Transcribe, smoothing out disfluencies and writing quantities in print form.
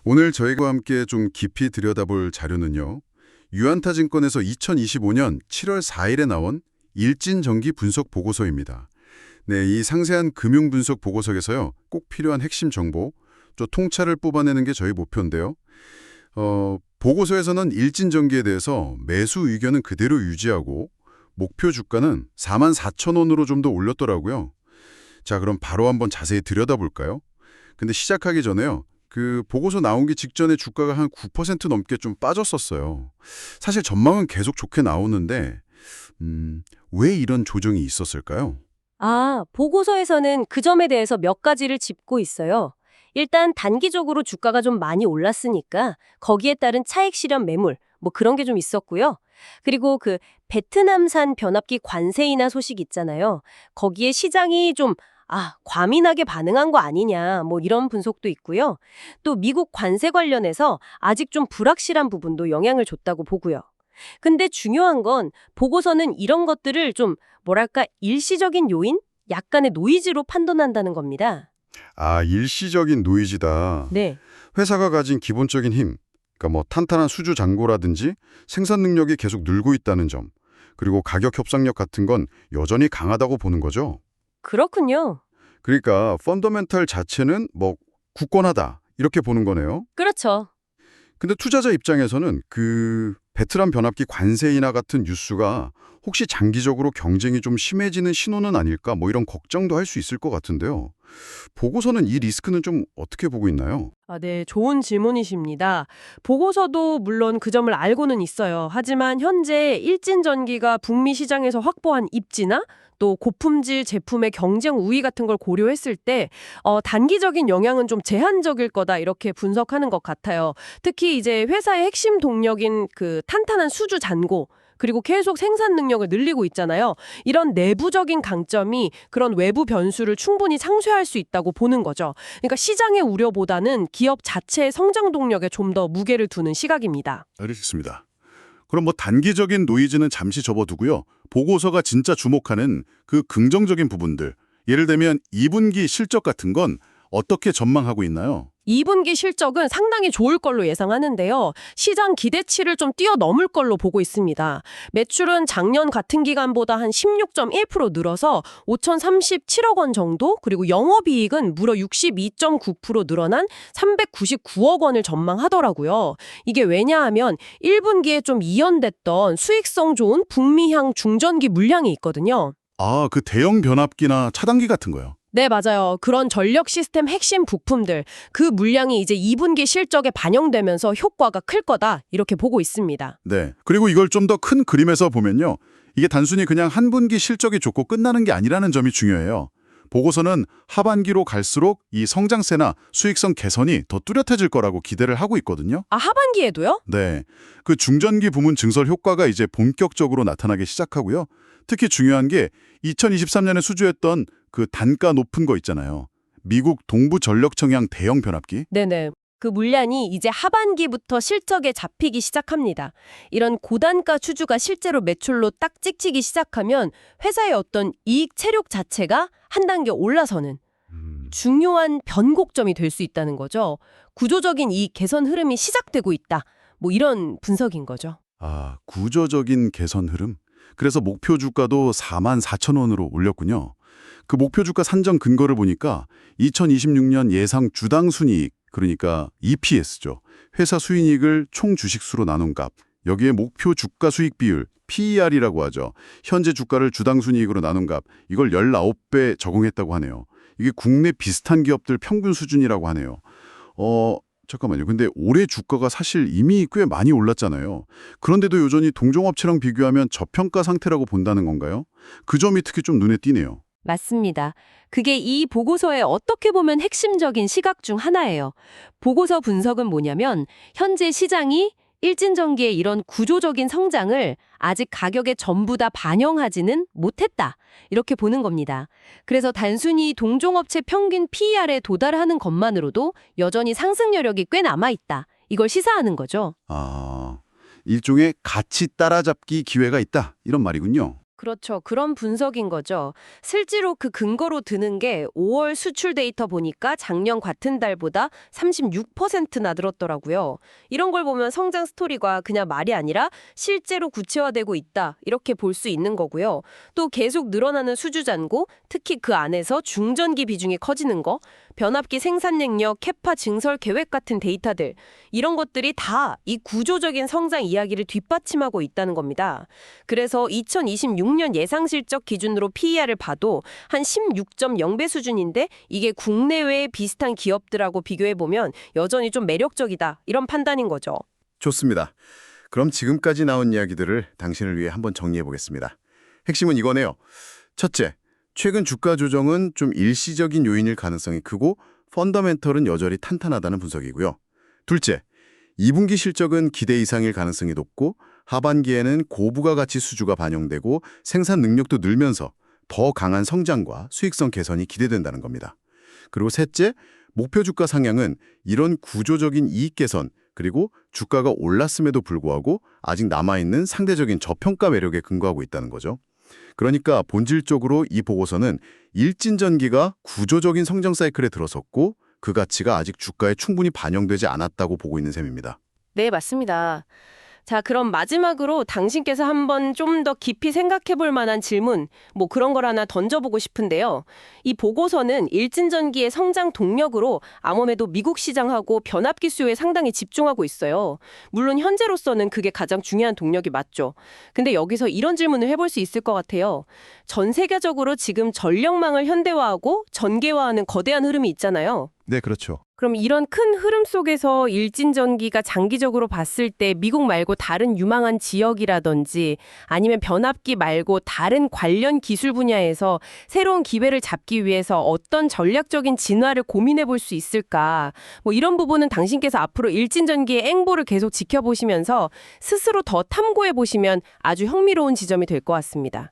오늘 저희와 함께 좀 깊이 들여다볼 자료는요. 유안타증권에서 2025년 7월 4일에 나온 일진전기 분석 보고서입니다. 네, 이 상세한 금융 분석 보고서에서요. 꼭 필요한 핵심 정보, 또 통찰을 뽑아내는 게 저희 목표인데요. 보고서에서는 일진전기에 대해서 매수 의견은 그대로 유지하고 목표 주가는 44,000원으로 좀 더 올렸더라고요. 자, 그럼 바로 한번 자세히 들여다볼까요? 근데 시작하기 전에요. 그 보고서 나오기 직전에 주가가 한 9% 넘게 좀 빠졌었어요. 사실 전망은 계속 좋게 나오는데 왜 이런 조정이 있었을까요? 보고서에서는 그 점에 대해서 몇 가지를 짚고 있어요. 일단 단기적으로 주가가 좀 많이 올랐으니까 거기에 따른 차익 실현 매물, 뭐 그런 게 좀 있었고요. 그리고 그 베트남산 변압기 관세 인하 소식 있잖아요. 거기에 시장이 좀 과민하게 반응한 거 아니냐, 뭐 이런 분석도 있고요. 또 미국 관세 관련해서 아직 좀 불확실한 부분도 영향을 줬다고 보고요. 근데 중요한 건 보고서는 이런 것들을 좀 뭐랄까 일시적인 요인? 약간의 노이즈로 판단한다는 겁니다. 아, 일시적인 노이즈다. 네. 회사가 가진 기본적인 힘, 그러니까 뭐 탄탄한 수주 잔고라든지 생산 능력이 계속 늘고 있다는 점, 그리고 가격 협상력 같은 건 여전히 강하다고 보는 거죠. 그렇군요. 그러니까 펀더멘탈 자체는 뭐 굳건하다 이렇게 보는 거네요. 그렇죠. 근데 투자자 입장에서는 그 베트남 변압기 관세 인하 같은 뉴스가 혹시 장기적으로 경쟁이 좀 심해지는 신호는 아닐까 뭐 이런 걱정도 할 수 있을 것 같은데요. 보고서는 이 리스크는 좀 어떻게 보고 있나요? 네, 좋은 질문이십니다. 보고서도 물론 그 점을 알고는 있어요. 하지만 현재 일진전기가 북미 시장에서 확보한 입지나 또 고품질 제품의 경쟁 우위 같은 걸 고려했을 때 단기적인 영향은 좀 제한적일 거다 이렇게 분석하는 것 같아요. 특히 이제 회사의 핵심 동력인 그 탄탄한 수주 잔고 그리고 계속 생산 능력을 늘리고 있잖아요. 이런 내부적인 강점이 그런 외부 변수를 충분히 상쇄할 수 있다고 보는 거죠. 그러니까 시장의 우려보다는 기업 자체의 성장 동력에 좀 더 무게를 두는 시각입니다. 알겠습니다. 그럼 뭐 단기적인 노이즈는 잠시 접어두고요. 보고서가 진짜 주목하는 그 긍정적인 부분들, 예를 들면 2분기 실적 같은 건 어떻게 전망하고 있나요? 2분기 실적은 상당히 좋을 걸로 예상하는데요. 시장 기대치를 좀 뛰어넘을 걸로 보고 있습니다. 매출은 작년 같은 기간보다 한 16.1% 늘어서 5,037억 원 정도, 그리고 영업이익은 무려 62.9% 늘어난 399억 원을 전망하더라고요. 이게 왜냐하면 1분기에 좀 이연됐던 수익성 좋은 북미향 중전기 물량이 있거든요. 아, 그 대형 변압기나 차단기 같은 거요. 네, 맞아요. 그런 전력 시스템 핵심 부품들, 그 물량이 이제 2분기 실적에 반영되면서 효과가 클 거다, 이렇게 보고 있습니다. 네. 그리고 이걸 좀 더 큰 그림에서 보면요. 이게 단순히 그냥 한 분기 실적이 좋고 끝나는 게 아니라는 점이 중요해요. 보고서는 하반기로 갈수록 이 성장세나 수익성 개선이 더 뚜렷해질 거라고 기대를 하고 있거든요. 하반기에도요? 네. 그 중전기 부문 증설 효과가 이제 본격적으로 나타나기 시작하고요. 특히 중요한 게 2023년에 수주했던 그 단가 높은 거 있잖아요. 미국 동부 전력청양 대형 변압기. 네네. 그 물량이 이제 하반기부터 실적에 잡히기 시작합니다. 이런 고단가 추주가 실제로 매출로 딱 찍히기 시작하면 회사의 어떤 이익 체력 자체가 한 단계 올라서는 중요한 변곡점이 될 수 있다는 거죠. 구조적인 이익 개선 흐름이 시작되고 있다. 뭐 이런 분석인 거죠. 아, 구조적인 개선 흐름. 그래서 목표 주가도 44,000원으로 올렸군요. 그 목표 주가 산정 근거를 보니까 2026년 예상 주당 순이익, 그러니까 EPS죠. 회사 수익을 총 주식수로 나눈 값. 여기에 목표 주가 수익 비율, PER이라고 하죠. 현재 주가를 주당 순이익으로 나눈 값. 이걸 19배 적용했다고 하네요. 이게 국내 비슷한 기업들 평균 수준이라고 하네요. 잠깐만요. 근데 올해 주가가 사실 이미 꽤 많이 올랐잖아요. 그런데도 여전히 동종업체랑 비교하면 저평가 상태라고 본다는 건가요? 그 점이 특히 좀 눈에 띄네요. 맞습니다. 그게 이 보고서의 어떻게 보면 핵심적인 시각 중 하나예요. 보고서 분석은 뭐냐면 현재 시장이 일진전기의 이런 구조적인 성장을 아직 가격에 전부 다 반영하지는 못했다. 이렇게 보는 겁니다. 그래서 단순히 동종업체 평균 PER에 도달하는 것만으로도 여전히 상승 여력이 꽤 남아있다. 이걸 시사하는 거죠. 아, 일종의 가치 따라잡기 기회가 있다. 이런 말이군요. 그렇죠. 그런 분석인 거죠. 실제로 그 근거로 드는 게 5월 수출 데이터 보니까 작년 같은 달보다 36%나 늘었더라고요. 이런 걸 보면 성장 스토리가 그냥 말이 아니라 실제로 구체화되고 있다. 이렇게 볼 수 있는 거고요. 또 계속 늘어나는 수주 잔고, 특히 그 안에서 중전기 비중이 커지는 거, 변압기 생산 능력, 캐파 증설 계획 같은 데이터들, 이런 것들이 다 이 구조적인 성장 이야기를 뒷받침하고 있다는 겁니다. 그래서 2026년 예상 실적 기준으로 PER을 봐도 한 16.0배 수준인데 이게 국내외의 비슷한 기업들하고 비교해 보면 여전히 좀 매력적이다. 이런 판단인 거죠. 좋습니다. 그럼 지금까지 나온 이야기들을 당신을 위해 한번 정리해 보겠습니다. 핵심은 이거네요. 첫째, 최근 주가 조정은 좀 일시적인 요인일 가능성이 크고 펀더멘털은 여전히 탄탄하다는 분석이고요. 둘째, 2분기 실적은 기대 이상일 가능성이 높고 하반기에는 고부가가치 수주가 반영되고 생산 능력도 늘면서 더 강한 성장과 수익성 개선이 기대된다는 겁니다. 그리고 셋째, 목표 주가 상향은 이런 구조적인 이익 개선 그리고 주가가 올랐음에도 불구하고 아직 남아있는 상대적인 저평가 매력에 근거하고 있다는 거죠. 그러니까 본질적으로 이 보고서는 일진전기가 구조적인 성장 사이클에 들어섰고 그 가치가 아직 주가에 충분히 반영되지 않았다고 보고 있는 셈입니다. 네, 맞습니다. 자, 그럼 마지막으로 당신께서 한번 좀 더 깊이 생각해 볼 만한 질문, 뭐 그런 걸 하나 던져보고 싶은데요. 이 보고서는 일진전기의 성장 동력으로 아무래도 미국 시장하고 변압기 수요에 상당히 집중하고 있어요. 물론 현재로서는 그게 가장 중요한 동력이 맞죠. 근데 여기서 이런 질문을 해볼 수 있을 것 같아요. 전 세계적으로 지금 전력망을 현대화하고 전개화하는 거대한 흐름이 있잖아요. 네, 그렇죠. 그럼 이런 큰 흐름 속에서 일진전기가 장기적으로 봤을 때 미국 말고 다른 유망한 지역이라든지 아니면 변압기 말고 다른 관련 기술 분야에서 새로운 기회를 잡기 위해서 어떤 전략적인 진화를 고민해 볼 수 있을까? 뭐 이런 부분은 당신께서 앞으로 일진전기의 행보를 계속 지켜보시면서 스스로 더 탐구해 보시면 아주 흥미로운 지점이 될 것 같습니다.